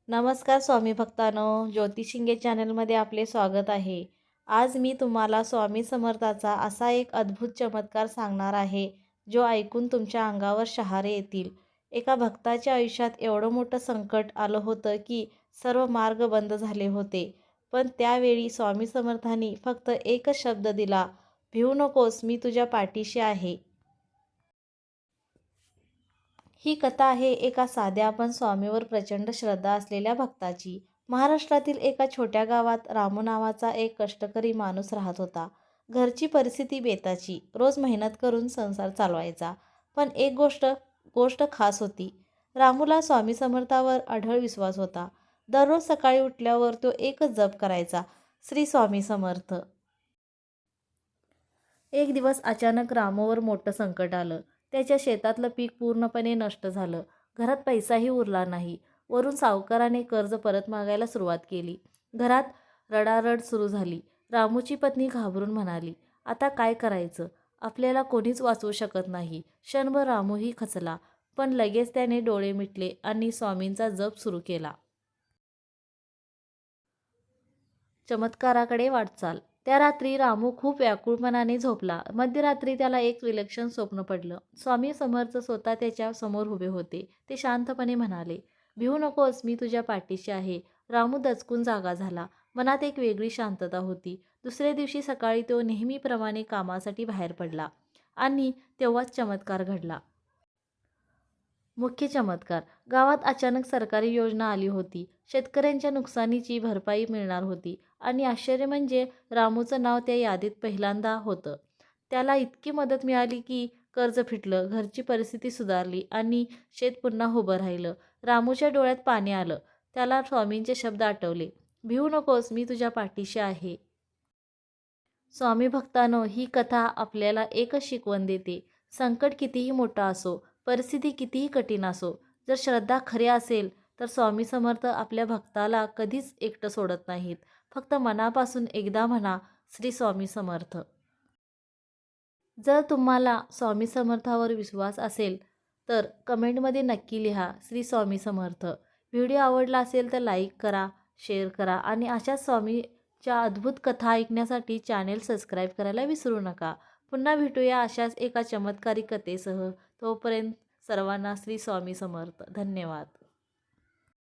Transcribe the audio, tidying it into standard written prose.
नमस्कार स्वामी भक्तांनो, ज्योती शिंगे चॅनलमध्ये आपले स्वागत आहे. आज मी तुम्हाला स्वामी समर्थाचा असा एक अद्भुत चमत्कार सांगणार आहे, जो ऐकून तुमच्या अंगावर शहारे येतील. एका भक्ताच्या आयुष्यात एवढं मोठं संकट आलं होतं की सर्व मार्ग बंद झाले होते. पण त्यावेळी स्वामी समर्थांनी फक्त एकच शब्द दिला, "भिवू नकोस, मी तुझ्या पाठीशी आहे." ही कथा आहे एका साध्या पण स्वामीवर प्रचंड श्रद्धा असलेल्या भक्ताची. महाराष्ट्रातील एका छोट्या गावात रामू नावाचा एक कष्टकरी माणूस राहत होता. घरची परिस्थिती बेताची. रोज मेहनत करून संसार चालवायचा. पण एक गोष्ट गोष्ट खास होती. रामूला स्वामी समर्थावर अढळ विश्वास होता. दररोज सकाळी उठल्यावर तो एकच जप करायचा, श्री स्वामी समर्थ. एक दिवस अचानक रामूवर मोठं संकट आलं. त्याच्या शेतातलं पीक पूर्णपणे नष्ट झालं. घरात पैसाही उरला नाही. वरून सावकाराने कर्ज परत मागायला सुरुवात केली. घरात रडारड सुरू झाली. रामूची पत्नी घाबरून म्हणाली, "आता काय करायचं? आपल्याला कोणीच वाचवू शकत नाही." क्षणभर रामूही खचला. पण लगेच त्याने डोळे मिटले आणि स्वामींचा जप सुरू केला. चमत्काराकडे वाटचाल. त्या रात्री रामू खूप व्याकुळपणाने झोपला. मध्यरात्री त्याला एक विलक्षण स्वप्न पडलं. स्वामी समर्थ स्वतः त्याच्या समोर उभे होते. ते शांतपणे म्हणाले, "भिवू नकोस, मी तुझ्या पाठीशी आहे." रामू दचकून जागा झाला. मनात एक वेगळी शांतता होती. दुसऱ्या दिवशी सकाळी तो नेहमीप्रमाणे कामासाठी बाहेर पडला आणि तेव्हाच चमत्कार घडला. मुख्य चमत्कार. गावात अचानक सरकारी योजना आली होती. शेतकऱ्यांच्या नुकसानीची भरपाई मिळणार होती आणि आश्चर्य म्हणजे रामूचं नाव त्या यादीत पहिल्यांदा होतं. त्याला इतकी मदत मिळाली की कर्ज फिटलं, घरची परिस्थिती सुधारली आणि शेत पुन्हा उभं राहिलं. रामूच्या डोळ्यात पाणी आलं. त्याला स्वामींचे शब्द आठवले, "भिवू नकोस, मी तुझ्या पाठीशी आहे." स्वामी भक्तांनो, ही कथा आपल्याला एकच शिकवण देते. संकट कितीही मोठा असो, परिस्थिती कितीही कठीण असो, जर श्रद्धा खरी असेल तर स्वामी समर्थ आपल्या भक्ताला कधीच एकटं सोडत नाहीत. फक्त मनापासून एकदा म्हणा, श्री स्वामी समर्थ. जर तुम्हाला स्वामी समर्थावर विश्वास असेल तर कमेंटमध्ये नक्की लिहा, श्री स्वामी समर्थ. व्हिडिओ आवडला असेल तर लाईक करा, शेअर करा आणि अशाच स्वामीच्या अद्भुत कथा ऐकण्यासाठी चॅनेल सबस्क्राईब करायला विसरू नका. पुन्हा भेटूया अशाच एका चमत्कारी कथेसह. तोपर्यंत सर्वांना श्री स्वामी समर्थ. धन्यवाद.